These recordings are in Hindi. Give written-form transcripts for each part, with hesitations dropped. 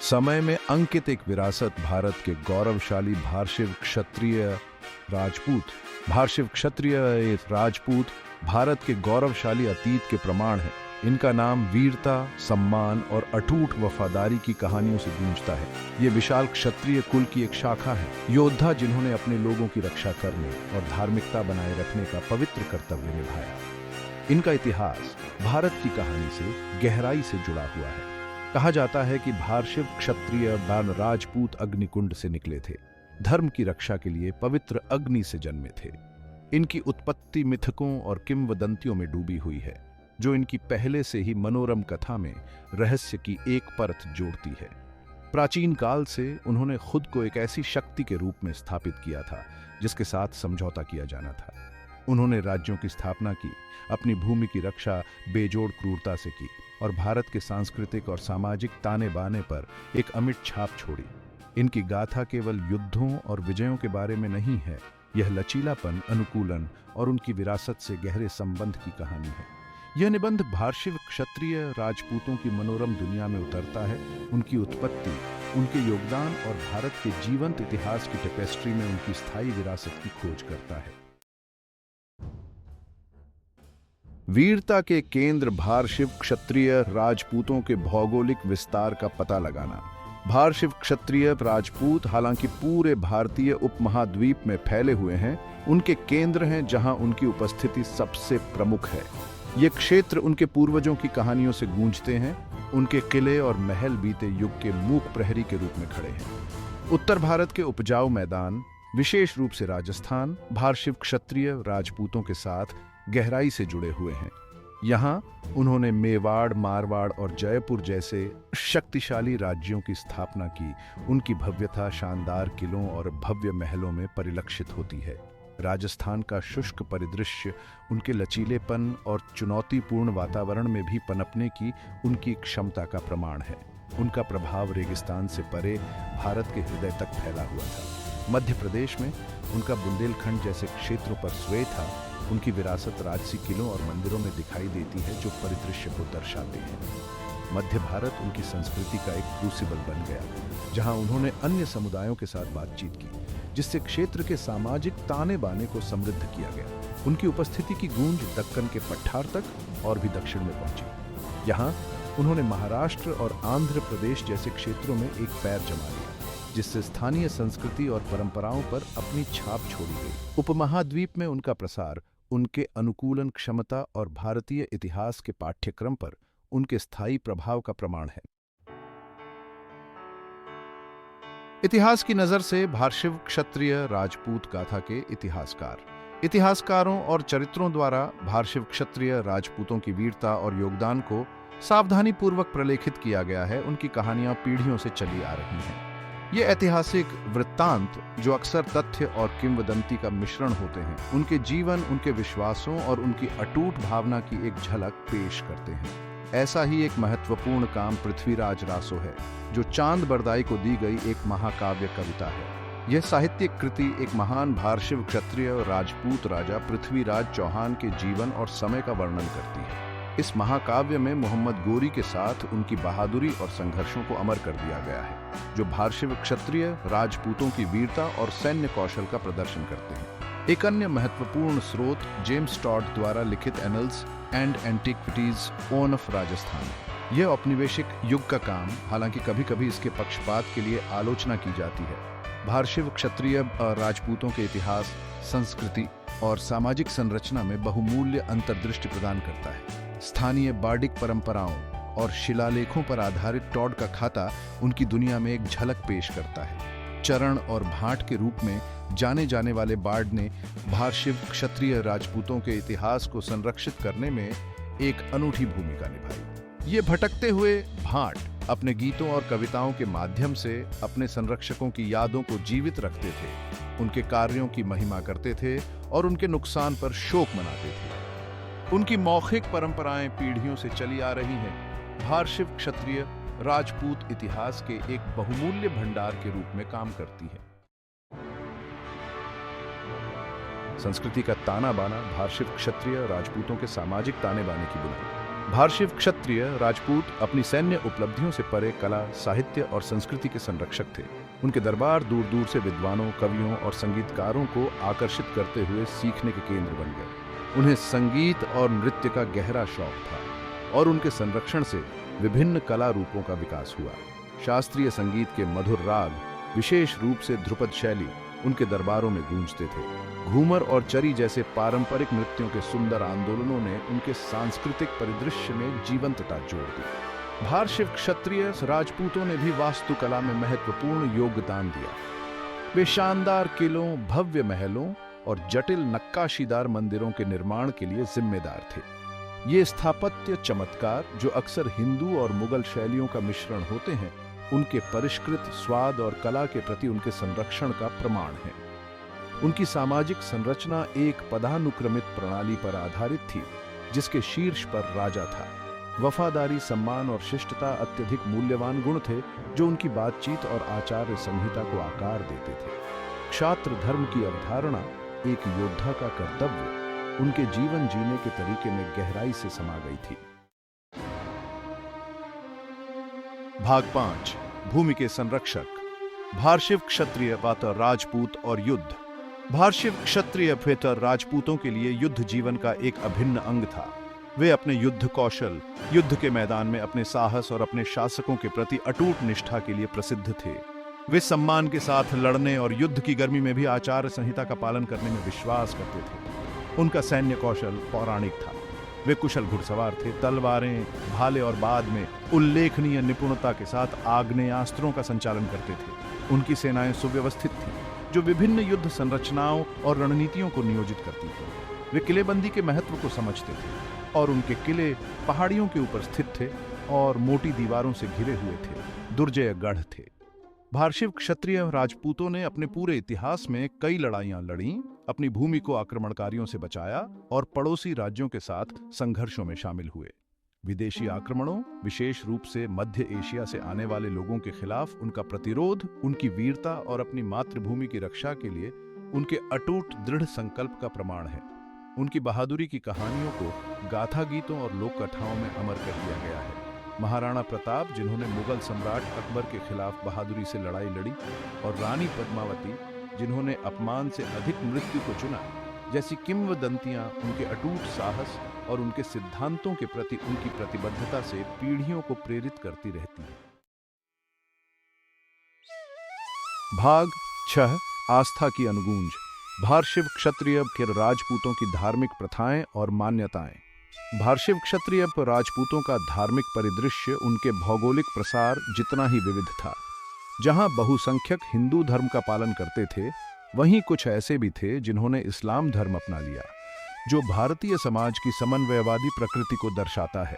समय में अंकित एक विरासत भारत के गौरवशाली भारत के गौरवशाली अतीत के प्रमाण है। इनका नाम वीरता, सम्मान और अटूट वफादारी की कहानियों से गूंजता है। ये विशाल क्षत्रिय कुल की एक शाखा है, योद्धा जिन्होंने अपने लोगों की रक्षा करने और धार्मिकता बनाए रखने का पवित्र कर्तव्य निभाया। इनका इतिहास भारत की कहानी से गहराई से जुड़ा हुआ है। कहा जाता है कि भारशिव क्षत्रिय राजपूत अग्निकुंड से निकले थे, धर्म की रक्षा के लिए पवित्र अग्नि से जन्मे थे। इनकी उत्पत्ति मिथकों और किंवदंतियों में डूबी हुई है, जो इनकी पहले से ही मनोरम कथा में रहस्य की एक परत जोड़ती है। प्राचीन काल से उन्होंने खुद को एक ऐसी शक्ति के रूप में स्थापित किया था जिसके साथ समझौता किया जाना था। उन्होंने राज्यों की स्थापना की, अपनी भूमि की रक्षा बेजोड़ क्रूरता से की और भारत के सांस्कृतिक और सामाजिक ताने बाने पर एक अमिट छाप छोड़ी। इनकी गाथा केवल युद्धों और विजयों के बारे में नहीं है, यह लचीलापन, अनुकूलन और उनकी विरासत से गहरे संबंध की कहानी है। यह निबंध भारशिव क्षत्रिय राजपूतों की मनोरम दुनिया में उतरता है, उनकी उत्पत्ति, उनके योगदान और भारत के जीवंत इतिहास की टेपेस्ट्री में उनकी स्थायी विरासत की खोज करता है। वीरता के केंद्र भारशिव क्षत्रिय राजपूतों के भौगोलिक विस्तार का पता लगाना। भारशिव क्षत्रिय राजपूत हालांकि पूरे भारतीय उपमहाद्वीप में फैले हुए हैं, उनके केंद्र हैं जहां उनकी उपस्थिति सबसे प्रमुख है। ये क्षेत्र उनके पूर्वजों की कहानियों से गूंजते हैं, उनके किले और महल बीते युग के मूक प्रहरी के रूप में खड़े हैं। उत्तर भारत के उपजाऊ मैदान, विशेष रूप से राजस्थान, भारशिव क्षत्रिय राजपूतों के साथ गहराई से जुड़े हुए हैं। यहाँ उन्होंने मेवाड़, मारवाड़ और जयपुर जैसे शक्तिशाली राज्यों की स्थापना की। उनकी भव्यता शानदार किलों और भव्य महलों में परिलक्षित होती है। राजस्थान का शुष्क परिदृश्य उनके लचीलेपन और चुनौतीपूर्ण वातावरण में भी पनपने की उनकी क्षमता का प्रमाण है। उनका प्रभाव रेगिस्तान से परे भारत के हृदय तक फैला हुआ था। मध्य प्रदेश में उनका बुंदेलखंड जैसे क्षेत्रों पर स्वय था। उनकी विरासत राजसी किलों और मंदिरों में दिखाई देती है, जो परिदृश्य को दर्शाते हैं। मध्य भारत उनकी संस्कृति का एक क्रूसिबल बन गया, जहां उन्होंने अन्य समुदायों के साथ बातचीत की, जिससे क्षेत्र के सामाजिक ताने बाने को समृद्ध किया गया। उनकी उपस्थिति की गूंज दक्कन के पठार तक और भी दक्षिण में पहुंची। यहाँ उन्होंने महाराष्ट्र और आंध्र प्रदेश जैसे क्षेत्रों में एक पैर जमा लिया, जिससे स्थानीय संस्कृति और परंपराओं पर अपनी छाप छोड़ी गई। उपमहाद्वीप में उनका प्रसार उनके अनुकूलन क्षमता और भारतीय इतिहास के पाठ्यक्रम पर उनके स्थायी प्रभाव का प्रमाण है। इतिहास की नजर से भारशिव क्षत्रिय राजपूत गाथा के इतिहासकारों और चरित्रों द्वारा भारशिव क्षत्रिय राजपूतों की वीरता और योगदान को सावधानी पूर्वक प्रलेखित किया गया है। उनकी कहानियां पीढ़ियों से चली आ रही हैं। ये ऐतिहासिक वृत्तांत, जो अक्सर तथ्य और किंवदंती का मिश्रण होते हैं, उनके जीवन, उनके विश्वासों और उनकी अटूट भावना की एक झलक पेश करते हैं। ऐसा ही एक महत्वपूर्ण काम पृथ्वीराज रासो है, जो चांद बरदाई को दी गई एक महाकाव्य कविता है। यह साहित्यिक कृति एक महान भारशिव क्षत्रिय राजपूत राजा पृथ्वीराज चौहान के जीवन और समय का वर्णन करती है। इस महाकाव्य में मोहम्मद गोरी के साथ उनकी बहादुरी और संघर्षों को अमर कर दिया गया है, जो भारशिव क्षत्रिय राजपूतों की वीरता और सैन्य कौशल का प्रदर्शन करते हैं। एक अन्य महत्वपूर्ण स्रोत जेम्स टॉड द्वारा लिखित annuls and antiquities own of Rajasthan. यह औपनिवेशिक युग का काम, हालांकि कभी कभी इसके पक्षपात के लिए आलोचना की जाती है, भारशिव क्षत्रिय राजपूतों के इतिहास, संस्कृति और सामाजिक संरचना में बहुमूल्य अंतर्दृष्टि प्रदान करता है। स्थानीय बार्डिक परंपराओं और शिलालेखों पर आधारित टॉड का खाता उनकी दुनिया में एक झलक पेश करता है। चरण और भाट के रूप में जाने जाने वाले बार्ड ने भारशिव क्षत्रिय राजपूतों के इतिहास को संरक्षित करने में एक अनूठी भूमिका निभाई। ये भटकते हुए भाट अपने गीतों और कविताओं के माध्यम से अपने संरक्षकों की यादों को जीवित रखते थे, उनके कार्यों की महिमा करते थे और उनके नुकसान पर शोक मनाते थे। उनकी मौखिक परंपराएं पीढ़ियों से चली आ रही हैं, भारशिव क्षत्रिय राजपूत इतिहास के एक बहुमूल्य भंडार के रूप में काम करती है। संस्कृति का ताना बाना भारशिव क्षत्रिय राजपूतों के सामाजिक ताने बाने की बुनियाद। भारशिव क्षत्रिय राजपूत अपनी सैन्य उपलब्धियों से परे कला, साहित्य और संस्कृति के संरक्षक थे। उनके दरबार दूर दूर से विद्वानों, कवियों और संगीतकारों को आकर्षित करते हुए सीखने के केंद्र बन गए। उन्हें संगीत और नृत्य का गहरा शौक था और उनके संरक्षण से विभिन्न कला रूपों का विकास हुआ। शास्त्रीय संगीत के मधुर राग, विशेष रूप से ध्रुपद शैली, उनके दरबारों में गूंजते थे। घूमर और चरी जैसे पारंपरिक नृत्यों के सुंदर आंदोलनों ने उनके सांस्कृतिक परिदृश्य में जीवंतता जोड़ दी। भारशिव क्षत्रिय राजपूतों ने भी वास्तुकला में महत्वपूर्ण योगदान दिया। वे शानदार किलों, भव्य महलों और जटिल नक्काशीदार मंदिरों के निर्माण के लिए जिम्मेदार थे। ये स्थापत्य चमत्कार, जो अक्सर हिंदू और मुगल शैलियों का मिश्रण होते हैं, उनके परिष्कृत स्वाद और कला के प्रति उनके संरक्षण का प्रमाण है। उनकी सामाजिक संरचना एक पदानुक्रमित प्रणाली पर आधारित थी, जिसके शीर्ष पर राजा था। वफादारी, सम्मान और शिष्टता अत्यधिक मूल्यवान गुण थे, जो उनकी बातचीत और आचार संहिता को आकार देते थे। क्षात्र धर्म की अवधारणा, एक योद्धा का कर्तव्य, उनके जीवन जीने के तरीके में गहराई से समा गई थी। भाग 5, भूमि के संरक्षक। भारशिव क्षत्रिय वातर राजपूत और युद्ध। भारशिव क्षत्रिय वेतर राजपूतों के लिए युद्ध जीवन का एक अभिन्न अंग था। वे अपने युद्ध कौशल, युद्ध के मैदान में अपने साहस और अपने शासकों के प्रति अटूट निष्ठा के लिए प्रसिद्ध थे। वे सम्मान के साथ लड़ने और युद्ध की गर्मी में भी आचार संहिता का पालन करने में विश्वास करते थे। उनका सैन्य कौशल पौराणिक था। वे कुशल घुड़सवार थे। तलवारें, भाले और बाद में उल्लेखनीय निपुणता के साथ आग्नेयास्त्रों का संचालन करते थे। उनकी सेनाएं सुव्यवस्थित थीं, जो विभिन्न युद्ध संरचनाओं और रणनीतियों को नियोजित करती थीं। वे किलेबंदी के महत्व को समझते थे और उनके किले पहाड़ियों के ऊपर स्थित थे और मोटी दीवारों से घिरे हुए थे। दुर्जय गढ़ थे। भारशिव क्षत्रिय राजपूतों ने अपने पूरे इतिहास में कई लड़ाइयां लड़ीं, अपनी भूमि को आक्रमणकारियों से बचाया और पड़ोसी राज्यों के साथ संघर्षों में शामिल हुए। विदेशी आक्रमणों, विशेष रूप से मध्य एशिया से आने वाले लोगों के खिलाफ उनका प्रतिरोध, उनकी वीरता और अपनी मातृभूमि की रक्षा के लिए उनके अटूट दृढ़ संकल्प का प्रमाण है। उनकी बहादुरी की कहानियों को गाथा गीतों और लोक कथाओं में अमर कर दिया गया है। महाराणा प्रताप, जिन्होंने मुगल सम्राट अकबर के खिलाफ बहादुरी से लड़ाई लड़ी, और रानी पद्मावती, जिन्होंने अपमान से अधिक मृत्यु को चुना, जैसी किंवदंतियां उनके अटूट साहस और उनके सिद्धांतों के प्रति उनकी प्रतिबद्धता से पीढ़ियों को प्रेरित करती रहती हैं। भाग 6, आस्था की अनुगूंज। भारशिव क्षत्रिय राजपूतों की धार्मिक प्रथाएं और मान्यताएं। भारशिव क्षत्रिय राजपूतों का धार्मिक परिदृश्य उनके भौगोलिक प्रसार जितना ही विविध था। जहां बहुसंख्यक हिंदू धर्म का पालन करते थे, वहीं कुछ ऐसे भी थे जिन्होंने इस्लाम धर्म अपना लिया, जो भारतीय समाज की समन्वयवादी प्रकृति को दर्शाता है।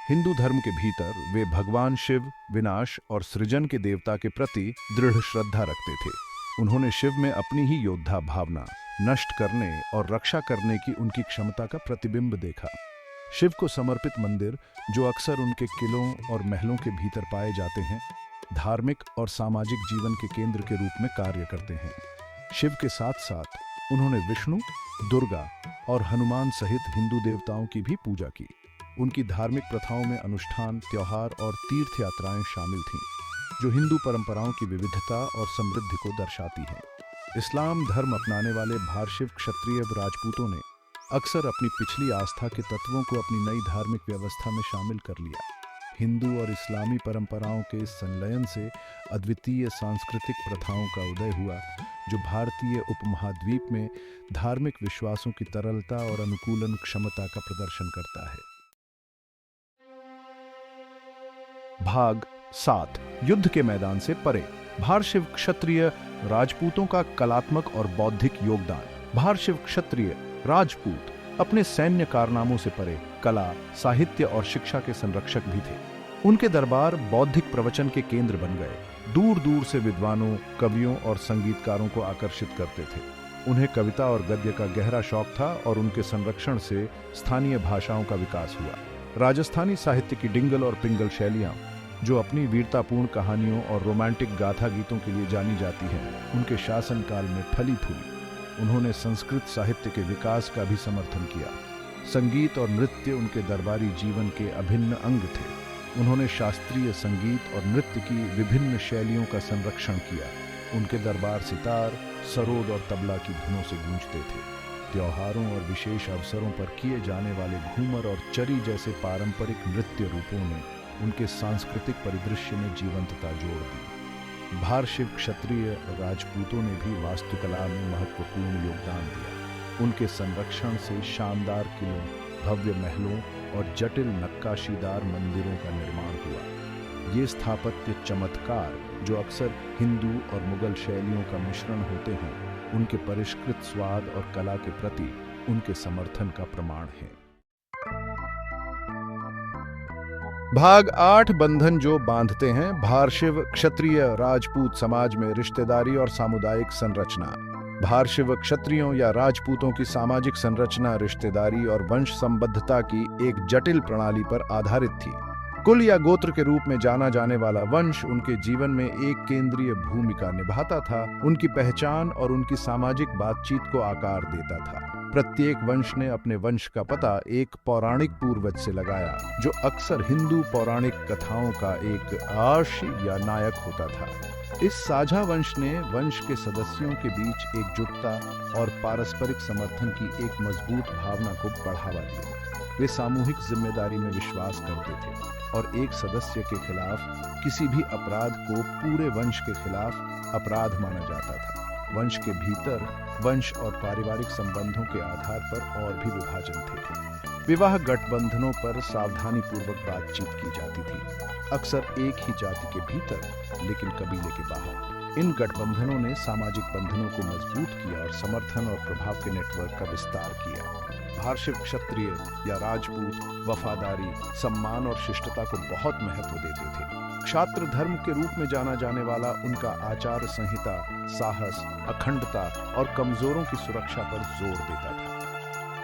हिंदू धर्म के भीतर वे भगवान शिव, विनाश और सृजन के देवता के प्रति दृढ़ श्रद्धा रखते थे। उन्होंने शिव में अपनी ही योद्धा भावना, नष्ट करने और रक्षा करने की उनकी क्षमता का प्रतिबिंब देखा। शिव को समर्पित मंदिर, जो अक्सर उनके किलों और महलों के भीतर पाए जाते हैं, धार्मिक और सामाजिक जीवन के केंद्र के रूप में कार्य करते हैं। शिव के साथ साथ उन्होंने विष्णु, दुर्गा और हनुमान सहित हिंदू देवताओं की भी पूजा की। उनकी धार्मिक प्रथाओं में अनुष्ठान, त्योहार और तीर्थ यात्राएं शामिल थीं, जो हिंदू परंपराओं की विविधता और समृद्धि को दर्शाती हैं। इस्लाम धर्म अपनाने वाले भारशिव क्षत्रिय राजपूतों ने अक्सर अपनी पिछली आस्था के तत्वों को अपनी नई धार्मिक व्यवस्था में शामिल कर लिया। हिंदू और इस्लामी परंपराओं के इस संलयन से अद्वितीय सांस्कृतिक प्रथाओं का उदय हुआ, जो भारतीय उपमहाद्वीप में धार्मिक विश्वासों की तरलता और अनुकूलन क्षमता का प्रदर्शन करता है। भाग 7, युद्ध के मैदान से परे। भारशिव क्षत्रिय राजपूतों का कलात्मक और बौद्धिक योगदान। भारशिव क्षत्रिय राजपूत अपने सैन्य कारनामों से परे कला, साहित्य और शिक्षा के संरक्षक भी थे। उनके दरबार बौद्धिक प्रवचन के केंद्र बन गए। दूर दूर से विद्वानों, कवियों और संगीतकारों को आकर्षित करते थे। उन्हें कविता और गद्य का गहरा शौक था और उनके संरक्षण से स्थानीय भाषाओं का विकास हुआ। राजस्थानी साहित्य की डिंगल और पिंगल शैलियां, जो अपनी वीरतापूर्ण कहानियों और रोमांटिक गाथा गीतों के लिए जानी जाती हैं, उनके शासनकाल में फली फूली। उन्होंने संस्कृत साहित्य के विकास का भी समर्थन किया। संगीत और नृत्य उनके दरबारी जीवन के अभिन्न अंग थे। उन्होंने शास्त्रीय संगीत और नृत्य की विभिन्न शैलियों का संरक्षण किया। उनके दरबार सितार, सरोद और तबला की धुनों से गूंजते थे। त्योहारों और विशेष अवसरों पर किए जाने वाले घूमर और चरी जैसे पारंपरिक नृत्य रूपों ने उनके सांस्कृतिक परिदृश्य में जीवंतता जोड़ दी। भारशिव क्षत्रिय राजपूतों ने भी वास्तुकला में महत्वपूर्ण योगदान दिया। उनके संरक्षण से शानदार किलों, भव्य महलों और जटिल नक्काशीदार मंदिरों का निर्माण हुआ। ये स्थापत्य चमत्कार, जो अक्सर हिंदू और मुगल शैलियों का मिश्रण होते हैं, उनके परिष्कृत स्वाद और कला के प्रति उनके समर्थन का प्रमाण है। भाग 8 बंधन जो बांधते हैं भारशिव क्षत्रिय राजपूत समाज में रिश्तेदारी और सामुदायिक संरचना। भारशिव क्षत्रियों या राजपूतों की सामाजिक संरचना रिश्तेदारी और वंश संबद्धता की एक जटिल प्रणाली पर आधारित थी। कुल या गोत्र के रूप में जाना जाने वाला वंश उनके जीवन में एक केंद्रीय भूमिका निभाता था। उनकी पहचान और उनकी सामाजिक बातचीत को आकार देता था। प्रत्येक वंश ने अपने वंश का पता एक पौराणिक पूर्वज से लगाया, जो अक्सर हिंदू पौराणिक कथाओं का एक आर्षी या नायक होता था। इस साझा वंश ने वंश के सदस्यों के बीच एकजुटता और पारस्परिक समर्थन की एक मजबूत भावना को बढ़ावा दिया। वे सामूहिक जिम्मेदारी में विश्वास करते थे और एक सदस्य के खिलाफ किसी भी अपराध को पूरे वंश के खिलाफ अपराध माना जाता था। वंश के भीतर वंश और पारिवारिक संबंधों के आधार पर और भी विभाजन थे। विवाह गठबंधनों पर सावधानीपूर्वक बातचीत की जाती थी, अक्सर एक ही जाति के भीतर लेकिन कबीले के बाहर। इन गठबंधनों ने सामाजिक बंधनों को मजबूत किया और समर्थन और प्रभाव के नेटवर्क का विस्तार किया। भारशिव क्षत्रिय या राजपूत वफादारी, सम्मान और शिष्टता को बहुत महत्व देते थे। क्षात्र धर्म के रूप में जाना जाने वाला उनका आचार संहिता साहस, अखंडता और कमजोरों की सुरक्षा पर जोर देता था।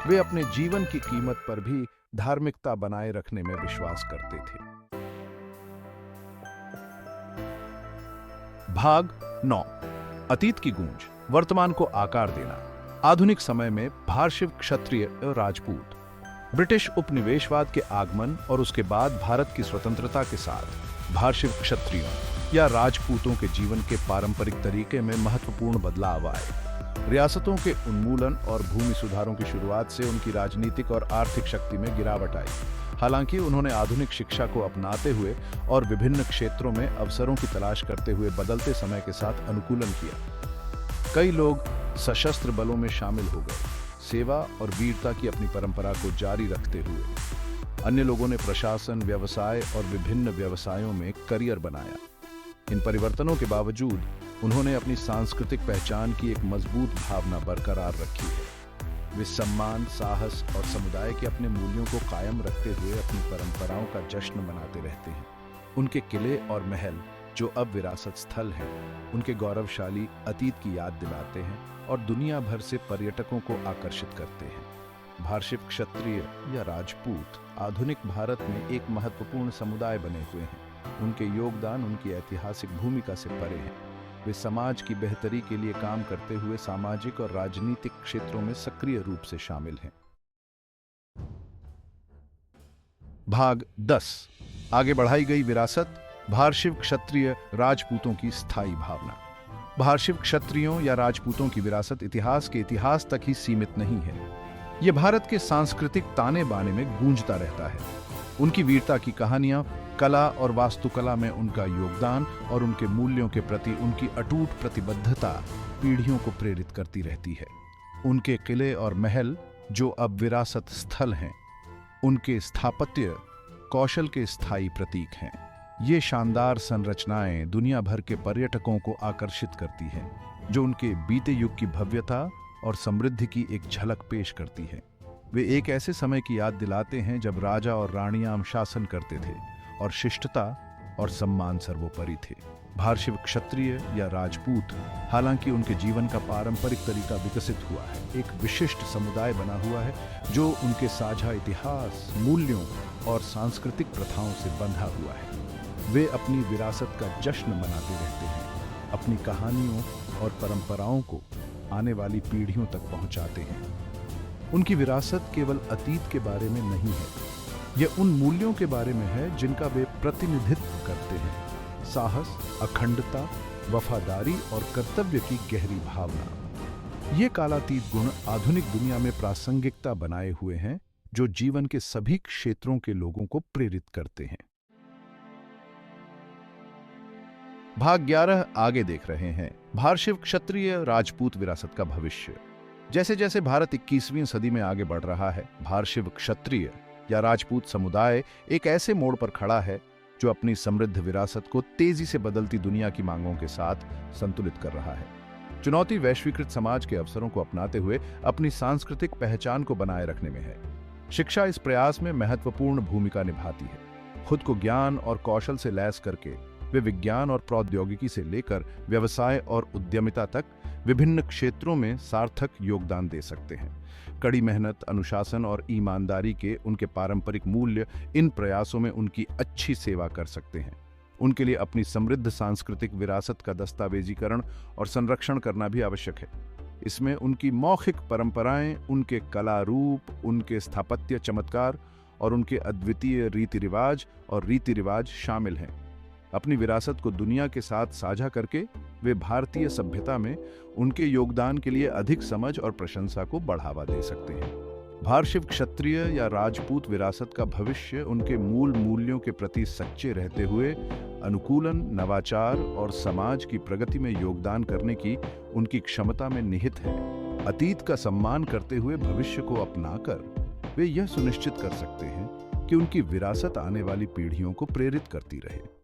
वे अपने जीवन की कीमत पर भी धार्मिकता बनाए रखने में विश्वास करते थे। भाग 9 अतीत की गूंज, वर्तमान को आकार देना। आधुनिक समय में भारशिव क्षत्रिय राजपूत ब्रिटिश उपनिवेशवाद के आगमन और उसके बाद भारत की स्वतंत्रता के साथ भारशिव क्षत्रियों या राजपूतों के जीवन के पारंपरिक तरीके में महत्वपूर्ण बदलाव आए। रियासतों के उन्मूलन और भूमि सुधारों की शुरुआत से उनकी राजनीतिक और आर्थिक शक्ति में गिरावट आई। हालांकि उन्होंने आधुनिक शिक्षा को अपनाते हुए और विभिन्न क्षेत्रों में अवसरों की तलाश करते हुए बदलते समय के साथ अनुकूलन किया। कई लोग सशस्त्र बलों में शामिल हो गए, सेवा और वीरता की अपनी परंपरा को जारी रखते हुए। अन्य लोगों ने प्रशासन, व्यवसाय और विभिन्न व्यवसायों में करियर बनाया। इन परिवर्तनों के बावजूद उन्होंने अपनी सांस्कृतिक पहचान की एक मजबूत भावना बरकरार रखी है। वे सम्मान, साहस और समुदाय के अपने मूल्यों को कायम रखते हुए अपनी परंपराओं का जश्न मनाते रहते हैं। उनके किले और महल, जो अब विरासत स्थल हैं, उनके गौरवशाली अतीत की याद दिलाते हैं और दुनिया भर से पर्यटकों को आकर्षित करते हैं। भारशिव क्षत्रिय या राजपूत आधुनिक भारत में एक महत्वपूर्ण समुदाय बने हुए हैं। उनके योगदान उनकी ऐतिहासिक भूमिका से परे हैं। वे समाज की बेहतरी के लिए काम करते हुए सामाजिक और राजनीतिक क्षेत्रों में सक्रिय रूप से शामिल हैं। भाग 10 आगे बढ़ाई गई विरासत, भारशिव क्षत्रिय राजपूतों की स्थायी भावना। भारशिव क्षत्रियों या राजपूतों की विरासत इतिहास के इतिहास तक ही सीमित नहीं है। यह भारत के सांस्कृतिक ताने बाने में गूंजता रहता है। उनकी वीरता की कहानियां, कला और वास्तुकला में उनका योगदान और उनके मूल्यों के प्रति उनकी अटूट प्रतिबद्धता पीढ़ियों को प्रेरित करती रहती है। उनके किले और महल, जो अब विरासत स्थल हैं, उनके स्थापत्य कौशल के स्थायी प्रतीक हैं। ये शानदार संरचनाएं दुनिया भर के पर्यटकों को आकर्षित करती हैं, जो उनके बीते युग की भव्यता और समृद्धि की एक झलक पेश करती है। वे एक ऐसे समय की याद दिलाते हैं जब राजा और रानियां शासन करते थे और शिष्टता और सम्मान सर्वोपरि थे। भारशिव क्षत्रिय या राजपूत, हालांकि उनके जीवन का पारंपरिक तरीका विकसित हुआ है, एक विशिष्ट समुदाय बना हुआ है जो उनके साझा इतिहास, मूल्यों और सांस्कृतिक प्रथाओं से बंधा हुआ है। वे अपनी विरासत का जश्न मनाते रहते हैं, अपनी कहानियों और परंपराओं को आने वाली पीढ़ियों तक पहुंचाते हैं। उनकी विरासत केवल अतीत के बारे में नहीं है, यह उन मूल्यों के बारे में है जिनका वे प्रतिनिधित्व करते हैं। साहस, अखंडता, वफादारी और कर्तव्य की गहरी भावना। ये कालातीत गुण आधुनिक दुनिया में प्रासंगिकता बनाए हुए हैं, जो जीवन के सभी क्षेत्रों के लोगों को प्रेरित करते हैं। भाग 11 आगे देख रहे हैं, भारशिव क्षत्रिय राजपूत विरासत का भविष्य। जैसे जैसे भारत 21वीं सदी में आगे बढ़ रहा है, भारशिव क्षत्रिय या राजपूत समुदाय एक ऐसे मोड़ पर खड़ा है जो अपनी समृद्ध विरासत को तेजी से बदलती दुनिया की मांगों के साथ संतुलित कर रहा है। चुनौती वैश्वीकृत समाज के अवसरों को अपनाते हुए अपनी सांस्कृतिक पहचान को बनाए रखने में है। शिक्षा इस प्रयास में महत्वपूर्ण भूमिका निभाती है। खुद को ज्ञान और कौशल से लैस करके वे विज्ञान और प्रौद्योगिकी से लेकर व्यवसाय और उद्यमिता तक विभिन्न क्षेत्रों में सार्थक योगदान दे सकते हैं। कड़ी मेहनत, अनुशासन और ईमानदारी के उनके पारंपरिक मूल्य इन प्रयासों में उनकी अच्छी सेवा कर सकते हैं। उनके लिए अपनी समृद्ध सांस्कृतिक विरासत का दस्तावेजीकरण और संरक्षण करना भी आवश्यक है। इसमें उनकी मौखिक परंपराएं, उनके कला रूप, उनके स्थापत्य चमत्कार और उनके अद्वितीय रीति रिवाज शामिल हैं। अपनी विरासत को दुनिया के साथ साझा करके वे भारतीय सभ्यता में उनके योगदान के लिए अधिक समझ और प्रशंसा को बढ़ावा दे सकते हैं। भारशिव क्षत्रिय या राजपूत विरासत का भविष्य उनके मूल मूल्यों के प्रति सच्चे रहते हुए अनुकूलन, नवाचार और समाज की प्रगति में योगदान करने की उनकी क्षमता में निहित है। अतीत का सम्मान करते हुए भविष्य को अपनाकर वे यह सुनिश्चित कर सकते हैं कि उनकी विरासत आने वाली पीढ़ियों को प्रेरित करती रहे।